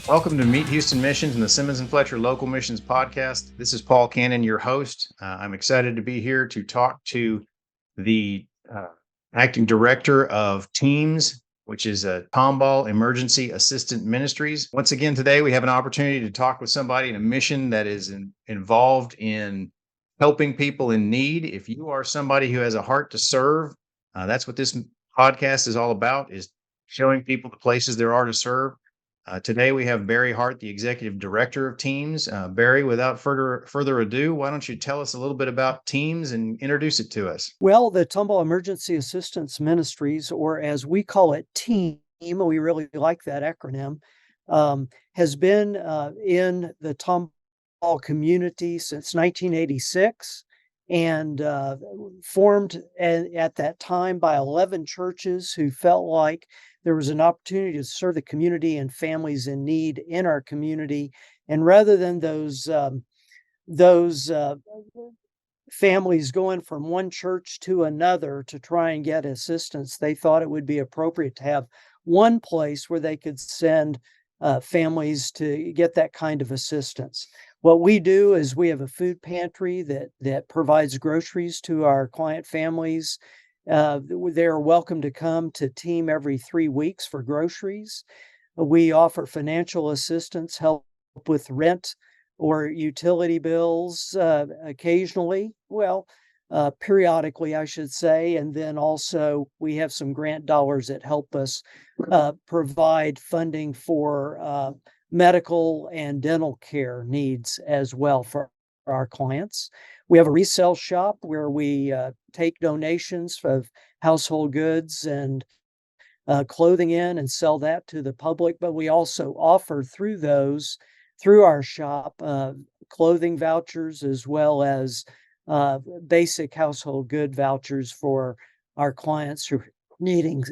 Welcome to Meet Houston Missions and the Simmons and Fletcher Local Missions Podcast. This is Paul Cannon, your host. I'm excited to be here to talk to the acting director of T.E.A.M, which is a Tomball Emergency Assistant Ministries. Once again, today we have an opportunity to talk with somebody in a mission that is involved in helping people in need. If you are somebody who has a heart to serve, that's what this podcast is all about, is showing people the places there are to serve. Today we have Barry Hart, the executive director of T.E.A.M. Barry, without further ado, why don't you tell us a little bit about T.E.A.M and introduce it to us? Well, the Tomball Emergency Assistance Ministries, or as we call it, T.E.A.M, we really like that acronym, has been in the Tomball community since 1986 and formed at that time by 11 churches who felt like there was an opportunity to serve the community and families in need in our community. And rather than those families going from one church to another to try and get assistance, they thought it would be appropriate to have one place where they could send families to get that kind of assistance. What we do is we have a food pantry that provides groceries to our client families. They're welcome to come to T.E.A.M every 3 weeks for groceries. We offer financial assistance, help with rent or utility bills occasionally. Periodically, I should say. And then also we have some grant dollars that help us provide funding for medical and dental care needs as well for our clients. We have a resale shop where we take donations of household goods and clothing in and sell that to the public, but we also offer through our shop clothing vouchers as well as basic household good vouchers for our clients who are needing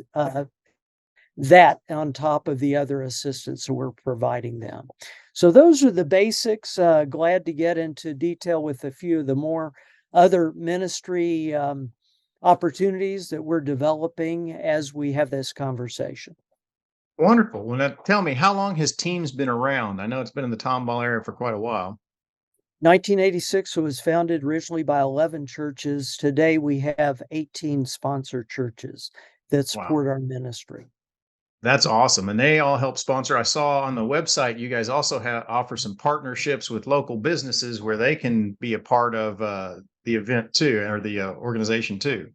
that on top of the other assistance that we're providing them. So those are the basics. Glad to get into detail with a few of the more other ministry opportunities that we're developing as we have this conversation. Wonderful. Well, now tell me, how long has T.E.A.M been around? I know it's been in the Tomball area for quite a while. 1986 was founded originally by 11 churches. Today we have 18 sponsor churches that Wow. support our ministry. That's awesome. And they all help sponsor. I saw on the website you guys also offer some partnerships with local businesses where they can be a part of the event too, or the organization too.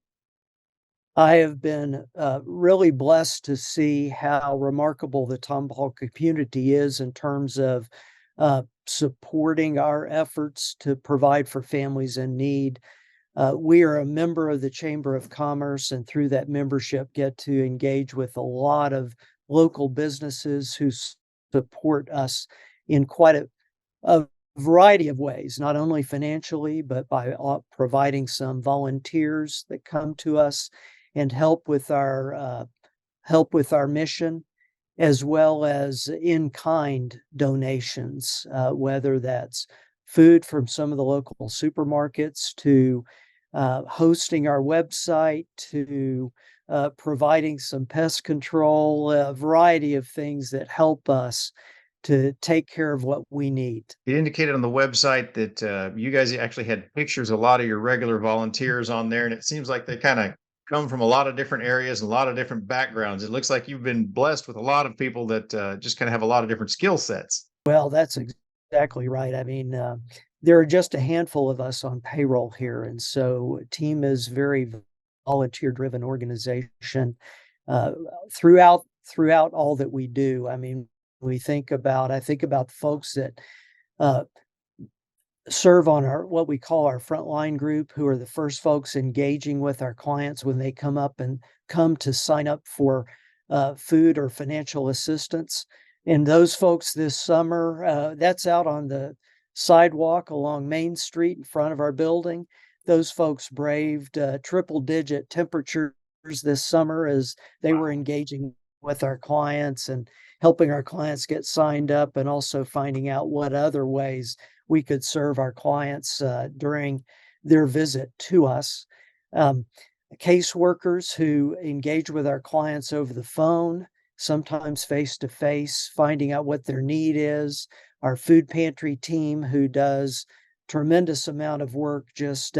I have been really blessed to see how remarkable the Tomball community is in terms of supporting our efforts to provide for families in need. We are a member of the Chamber of Commerce, and through that membership, get to engage with a lot of local businesses who support us in quite a variety of ways, not only financially, but by providing some volunteers that come to us and help with our mission, as well as in-kind donations, whether that's food from some of the local supermarkets to hosting our website to providing some pest control, a variety of things that help us to take care of what we need. It indicated on the website that you guys actually had pictures, a lot of your regular volunteers on there, and it seems like they kind of come from a lot of different areas and a lot of different backgrounds. It looks like you've been blessed with a lot of people that just kind of have a lot of different skill sets. Well, that's exactly right. I mean, there are just a handful of us on payroll here, and so T.E.A.M is very volunteer-driven organization uh, throughout all that we do. I mean, I think about folks that uh, serve on our what we call our frontline group, who are the first folks engaging with our clients when they come to sign up for food or financial assistance. And those folks this summer, that's out on the sidewalk along Main Street in front of our building. Those folks braved triple-digit temperatures this summer as they were Wow. engaging with our clients and helping our clients get signed up, and also finding out what other ways we could serve our clients during their visit to us. Um, Caseworkers who engage with our clients over the phone, sometimes face to face, finding out what their need is. Our food pantry team, who does tremendous amount of work just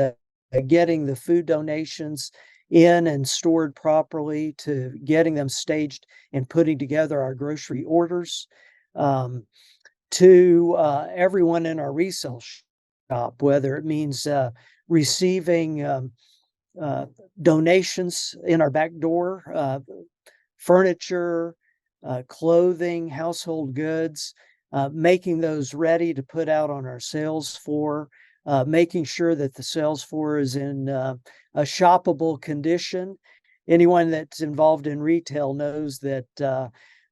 getting the food donations in and stored properly, to getting them staged and putting together our grocery orders, to everyone in our resale shop, whether it means receiving donations in our back door, furniture, clothing, household goods, making those ready to put out on our sales floor, making sure that the sales floor is in a shoppable condition. Anyone that's involved in retail knows that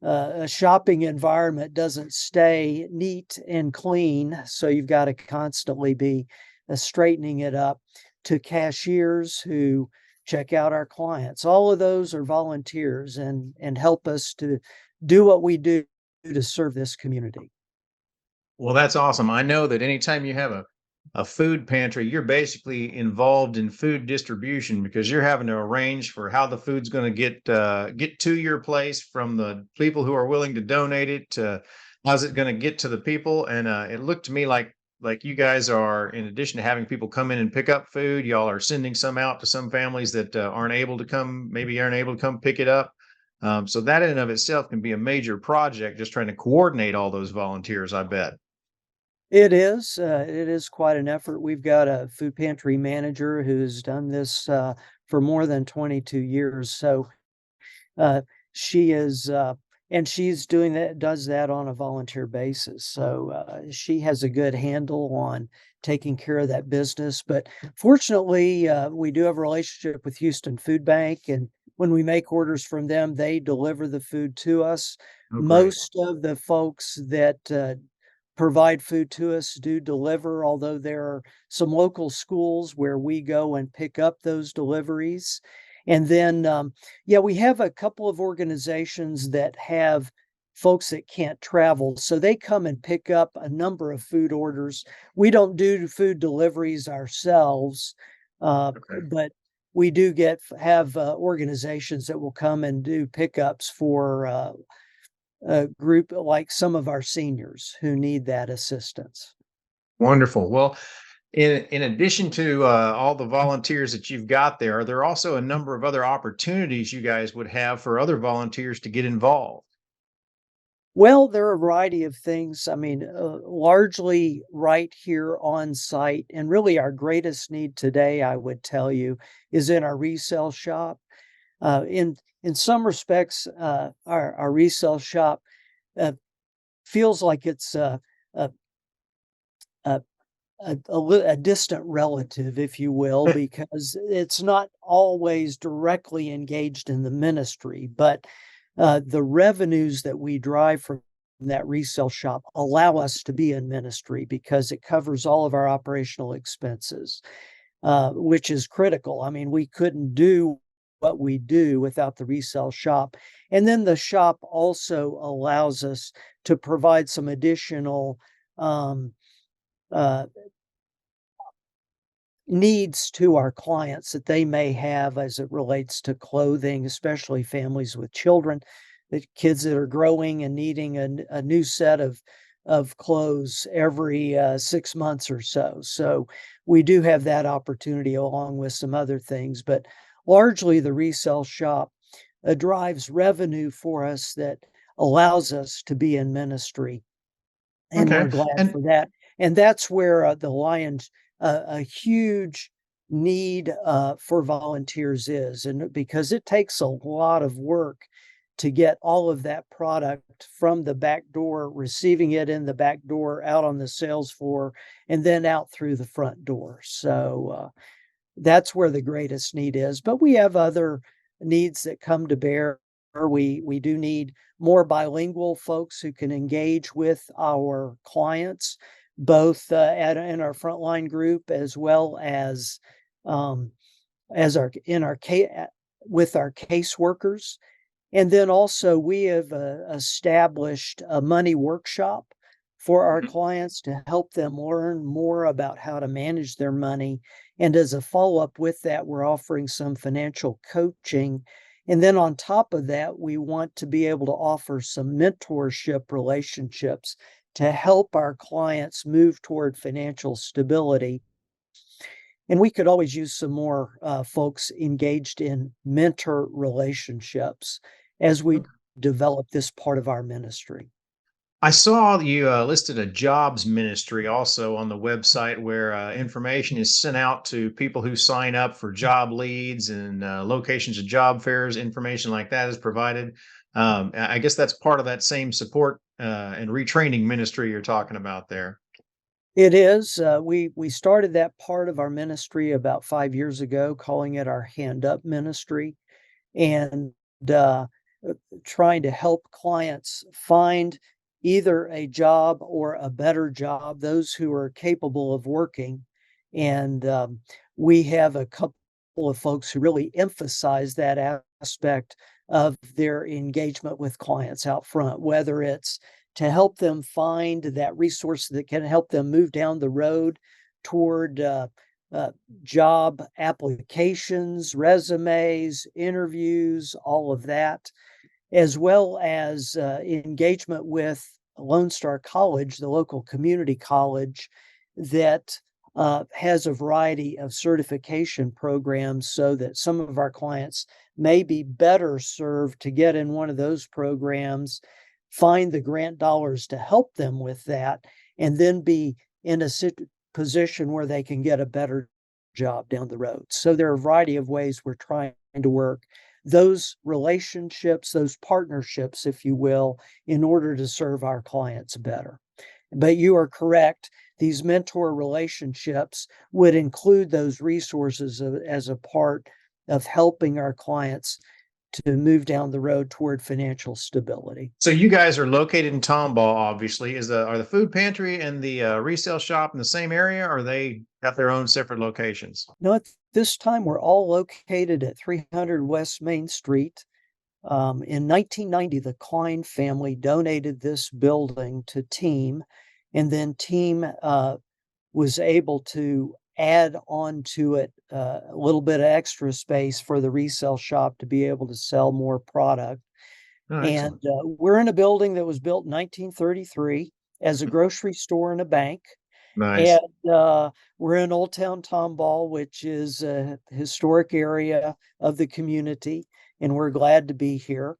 a shopping environment doesn't stay neat and clean, so you've got to constantly be straightening it up. To cashiers who check out our clients, all of those are volunteers and help us to do what we do to serve this community. Well, that's awesome. I know that anytime you have a food pantry, you're basically involved in food distribution because you're having to arrange for how the food's going to get to your place from the people who are willing to donate it to how's it going to get to the people. And it looked to me like you guys are, in addition to having people come in and pick up food, y'all are sending some out to some families that aren't able to come pick it up. So that in and of itself can be a major project, just trying to coordinate all those volunteers, I bet. It is quite an effort. We've got a food pantry manager who's done this for more than 22 years. So uh, she is, and she's does that on a volunteer basis. So she has a good handle on taking care of that business. But fortunately, we do have a relationship with Houston Food Bank, and when we make orders from them, they deliver the food to us. Oh, great. Most of the folks that provide food to us do deliver, although there are some local schools where we go and pick up those deliveries. And then, yeah, we have a couple of organizations that have folks that can't travel. So they come and pick up a number of food orders. We don't do food deliveries ourselves, Okay. but we do have organizations that will come and do pickups for a group like some of our seniors who need that assistance. Wonderful. Well, in addition to all the volunteers that you've got there, are there also a number of other opportunities you guys would have for other volunteers to get involved? Well, there are a variety of things. I mean, largely right here on site, and really our greatest need today, I would tell you, is in our resale shop. In some respects, our resale shop uh, feels like it's a, a a distant relative, if you will, because it's not always directly engaged in the ministry, but the revenues that we drive from that resale shop allow us to be in ministry because it covers all of our operational expenses, which is critical. I mean, we couldn't do what we do without the resale shop. And then the shop also allows us to provide some additional um, uh, needs to our clients that they may have as it relates to clothing, especially families with children, the kids that are growing and needing a new set of clothes every 6 months or so. So we do have that opportunity along with some other things, but largely the resale shop drives revenue for us that allows us to be in ministry, and Okay. we're glad And for that. And that's where the Lions a huge need for volunteers is, and because it takes a lot of work to get all of that product from the back door, receiving it in the back door, out on the sales floor, and then out through the front door. So that's where the greatest need is. But we have other needs that come to bear. We do need more bilingual folks who can engage with our clients, both in our frontline group as well um, as our in our with our caseworkers. And then also we have established a money workshop for our Mhm. clients to help them learn more about how to manage their money. And as a follow-up with that, we're offering some financial coaching And then on top of that, we want to be able to offer some mentorship relationships to help our clients move toward financial stability. And we could always use some more folks engaged in mentor relationships as we develop this part of our ministry. I saw you listed a jobs ministry also on the website where information is sent out to people who sign up for job leads and locations of job fairs. Information like that is provided. I guess that's part of that same support and retraining ministry you're talking about there. It is. We started that part of our ministry about 5 years ago, calling it our Hand Up Ministry, and uh, trying to help clients find either a job or a better job, those who are capable of working. And we have a couple of folks who really emphasize that aspect of their engagement with clients out front, whether it's to help them find that resource that can help them move down the road toward uh, job applications, resumes, interviews, all of that, as well as engagement with Lone Star College, the local community college that has a variety of certification programs so that some of our clients may be better served to get in one of those programs, find the grant dollars to help them with that, and then be in a position where they can get a better job down the road. So there are a variety of ways we're trying to work those relationships, those partnerships, if you will, in order to serve our clients better. But you are correct. These mentor relationships would include those resources as a part of helping our clients to move down the road toward financial stability. So you guys are located in Tomball, obviously. Are the food pantry and the resale shop in the same area, or they got their own separate locations? Now, at this time, we're all located at 300 West Main Street. In 1990, the Klein family donated this building to T.E.A.M, and then T.E.A.M was able to add on to it a little bit of extra space for the resale shop to be able to sell more product. Oh, And excellent. we're in a building that was built in 1933 as a grocery store and a bank. Nice. And we're in Old Town Tomball, which is a historic area of the community, and we're glad to be here.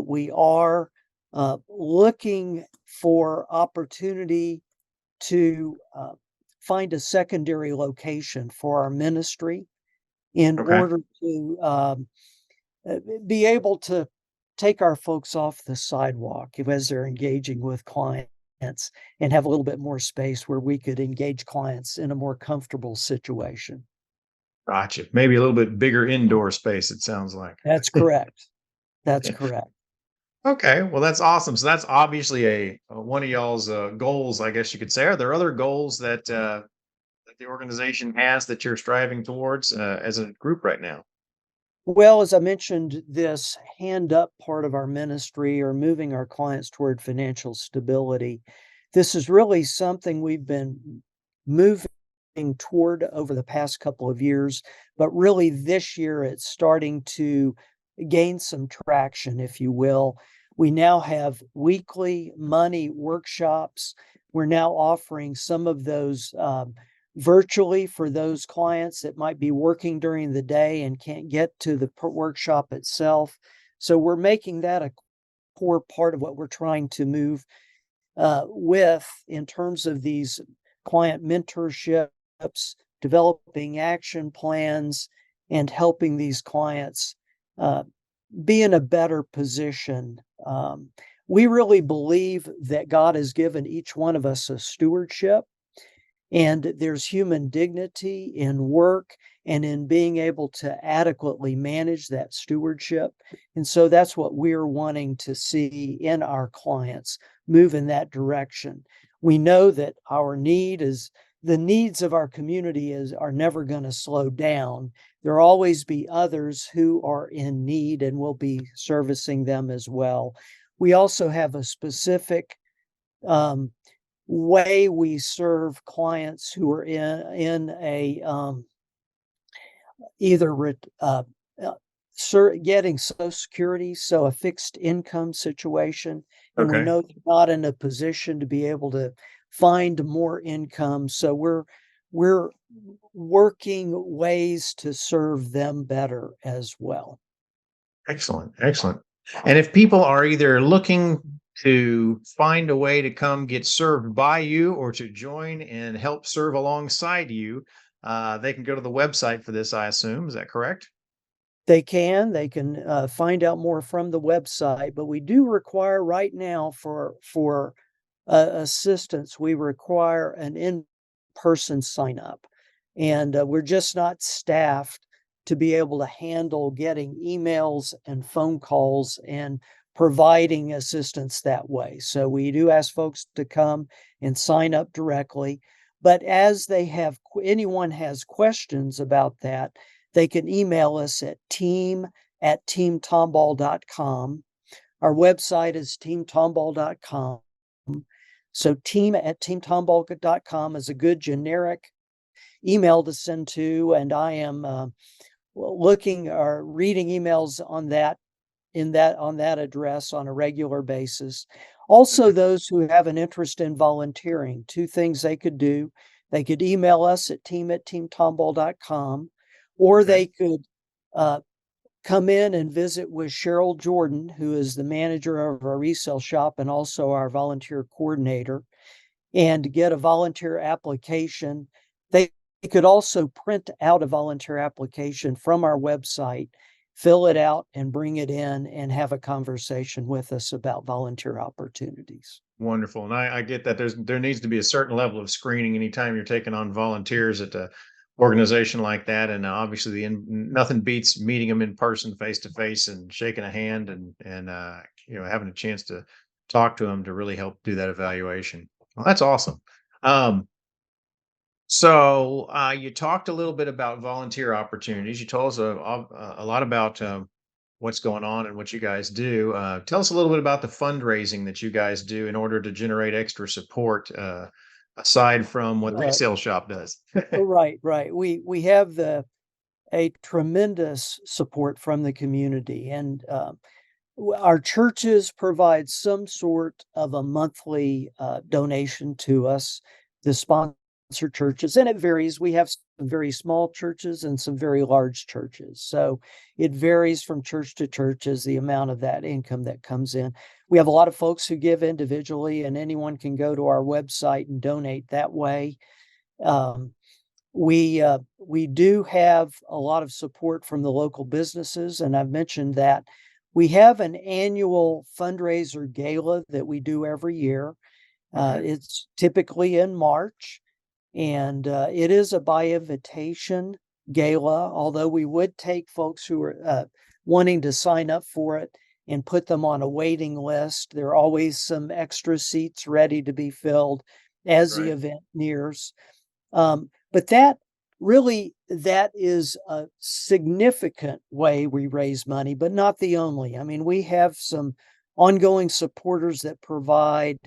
We are looking for opportunity to find a secondary location for our ministry in Okay. order to be able to take our folks off the sidewalk as they're engaging with clients and have a little bit more space where we could engage clients in a more comfortable situation. Gotcha. Maybe a little bit bigger indoor space, it sounds like. That's correct. That's correct. Okay, well, that's awesome. So that's obviously one of y'all's goals, I guess you could say. Are there other goals that the organization has that you're striving towards as a group right now? Well, as I mentioned, this hand up part of our ministry or moving our clients toward financial stability, this is really something we've been moving toward over the past couple of years, but really this year it's starting to gain some traction, if you will. We now have weekly money workshops. We're now offering some of those virtually for those clients that might be working during the day and can't get to the workshop itself. So we're making that a core part of what we're trying to move with in terms of these client mentorships, developing action plans, and helping these clients uh, be in a better position. We really believe that God has given each one of us a stewardship, and there's human dignity in work and in being able to adequately manage that stewardship. And so that's what we're wanting to see in our clients move in that direction. We know that the needs of our community are never going to slow down. There'll always be others who are in need, and we'll be servicing them as well. We also have a specific um, way we serve clients who are in a either uh, getting Social Security, so a fixed income situation, and we Okay. know they're not in a position to be able to find more income. So we're working ways to serve them better as well. Excellent. Excellent. And if people are either looking to find a way to come get served by you or to join and help serve alongside you, they can go to the website for this, I assume. Is that correct? They can find out more from the website, but we do require right now for assistance, we require an in-person sign up. And we're just not staffed to be able to handle getting emails and phone calls and providing assistance that way. So we do ask folks to come and sign up directly. But as anyone has questions about that, they can email us at team@teamtomball.com. Our website is teamtomball.com. So team@teamtomball.com is a good generic email to send to, and I am looking or reading emails on that address on a regular basis. Also, those who have an interest in volunteering, two things they could do. They could email us at team@teamtomball.com, or Okay. they could uh, come in and visit with Cheryl Jordan, who is the manager of our resale shop and also our volunteer coordinator, and get a volunteer application. They could also print out a volunteer application from our website, fill it out, and bring it in and have a conversation with us about volunteer opportunities. Wonderful. And I get that there needs to be a certain level of screening anytime you're taking on volunteers at a organization like that. And obviously nothing beats meeting them in person, face to face, and shaking a hand and having a chance to talk to them to really help do that evaluation. Well, that's awesome. Um, so you talked a little bit about volunteer opportunities. You told us a lot about what's going on and what you guys do. Tell us a little bit about the fundraising that you guys do in order to generate extra support, aside from what the Uh, resale shop does. right, right. We have a tremendous support from the community, and our churches provide some sort of a monthly donation to us, the sponsor churches, and it varies. We have some very small churches and some very large churches. So it varies from church to church as the amount of that income that comes in. We have a lot of folks who give individually, and anyone can go to our website and donate that way. Um, we do have a lot of support from the local businesses, and I've mentioned that we have an annual fundraiser gala that we do every year. Okay. It's typically in March, and it is a by invitation gala, although we would take folks who are wanting to sign up for it and put them on a waiting list. There are always some extra seats ready to be filled as the Right. event nears. But that is a significant way we raise money, but not the only. I mean, we have some ongoing supporters that provide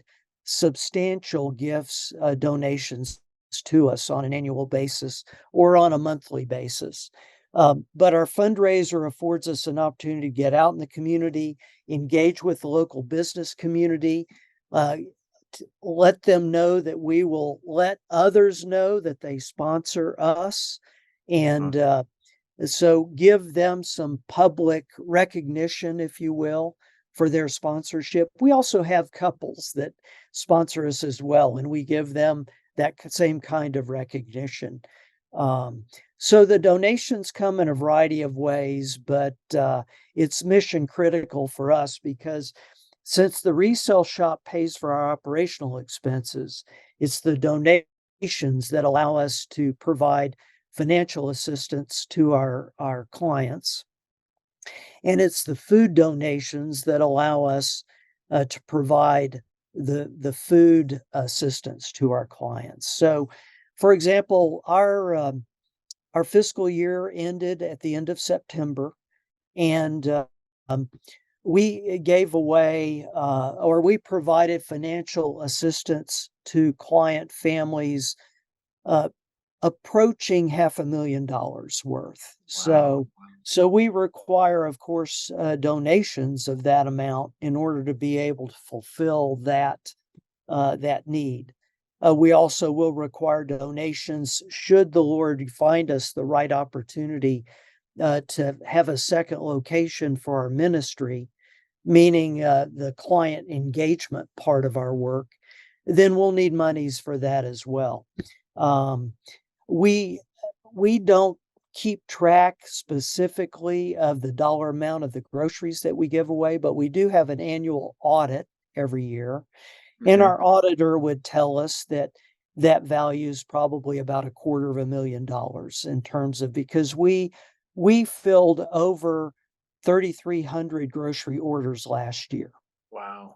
substantial gifts, donations to us on an annual basis or on a monthly basis. But our fundraiser affords us an opportunity to get out in the community, engage with the local business community, uh, let them know that we will let others know that they sponsor us, Uh, and so give them some public recognition, if you will, for their sponsorship. We also have couples that sponsor us as well, and we give them that same kind of recognition. Um, so the donations come in a variety of ways, but it's mission critical for us because since the resale shop pays for our operational expenses, it's the donations that allow us to provide financial assistance to our clients. And it's the food donations that allow us to provide the food assistance to our clients. So, for example, our fiscal year ended at the end of September, and um, we gave away or we provided financial assistance to client families uh, approaching $500,000 worth. Wow. So we require, of course, donations of that amount in order to be able to fulfill that need. We also will require donations should the Lord find us the right opportunity to have a second location for our ministry, meaning the client engagement part of our work. Then we'll need monies for that as well. Um, we we don't keep track specifically of the dollar amount of the groceries that we give away, but we do have an annual audit every year. And Mhm. our auditor would tell us that that value is probably about $250,000 in terms of because we filled over 3,300 grocery orders last year. Wow.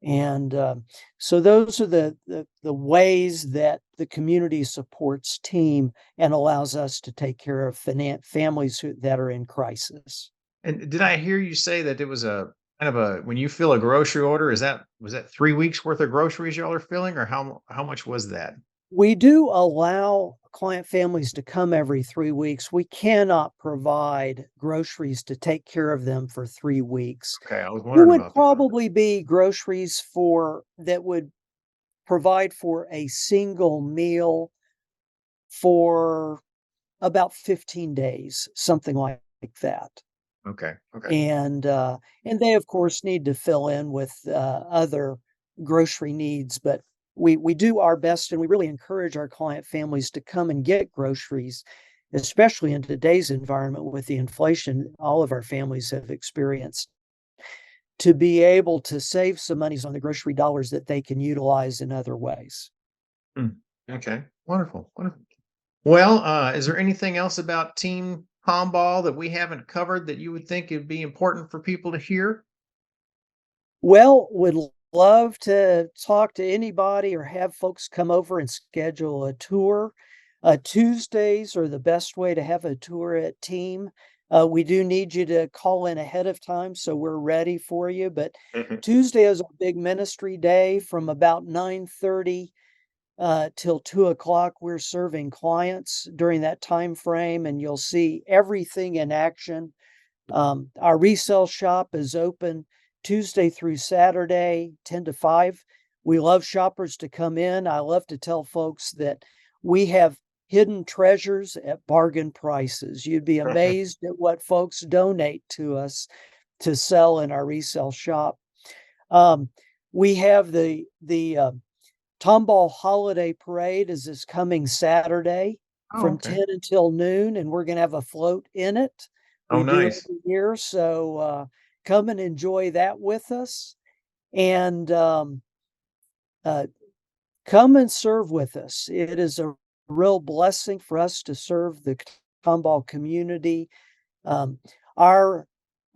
And so those are the ways that the community supports team and allows us to take care of families that are in crisis. And did I hear you say that it was a kind of a when you fill a grocery order, was that 3 weeks worth of groceries y'all are filling, or how much was that? We do allow client families to come every 3 weeks. We cannot provide groceries to take care of them for 3 weeks. Okay, I was It wondering would about that. probably be groceries for that would provide for a single meal for about 15 days, something like that. Okay, okay. And, and they, of course, need to fill in with, other grocery needs, but we do our best, and we really encourage our client families to come and get groceries, especially in today's environment with the inflation all of our families have experienced, to be able to save some monies on the grocery dollars that they can utilize in other ways. Mm, okay, wonderful, wonderful. Well, is there anything else about Team Tomball that we haven't covered that you would think it'd be important for people to hear? Well, would love to talk to anybody or have folks come over and schedule a tour. Tuesdays are the best way to have a tour at Team. We do need you to call in ahead of time so we're ready for you. But Mhm. Tuesday is a big ministry day from about 9:30 till 2 o'clock. We're serving clients during that time frame, and you'll see everything in action. Our resale shop is open Tuesday through Saturday, 10 to 5. We love shoppers to come in. I love to tell folks that we have hidden treasures at bargain prices. You'd be amazed at what folks donate to us to sell in our resale shop. Um, we have the Tomball Holiday Parade is this coming Saturday Oh, from okay. 10 until noon, and we're gonna have a float in it. Oh, We do it nice. every year, so, come and enjoy that with us, and, uh, come and serve with us. It is a real blessing for us to serve the Tomball community. Um, our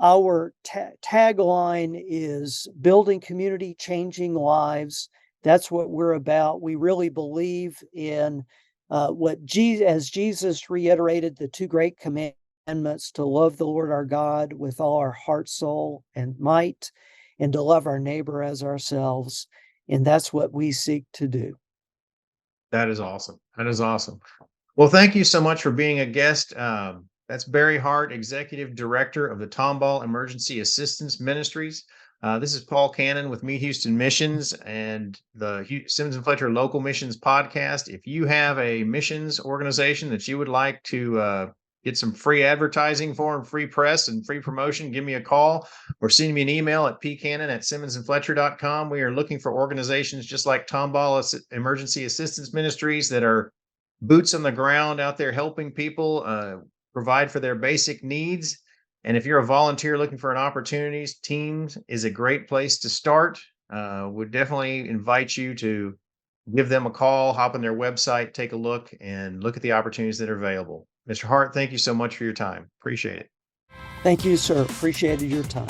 tagline is building community, changing lives. That's what we're about. We really believe in as Jesus reiterated the two great commandments to love the Lord our God with all our heart, soul, and might, and to love our neighbor as ourselves. And that's what we seek to do. That is awesome. That is awesome. Well, thank you so much for being a guest. That's Barry Hart, Executive Director of the Tomball Emergency Assistance Ministries. This is Paul Cannon with Meet Houston Missions and the Simmons and Fletcher Local Missions Podcast. If you have a missions organization that you would like to get some free advertising for and free press and free promotion, give me a call or send me an email at pcannon@simmonsandfletcher.com. We are looking for organizations just like Tomball Emergency Assistance Ministries that are boots on the ground out there helping people provide for their basic needs. And if you're a volunteer looking for an opportunities, Teams is a great place to start. Would definitely invite you to give them a call, hop on their website, take a look, and look at the opportunities that are available. Mr. Hart, thank you so much for your time. Appreciate it. Thank you, sir. Appreciated your time.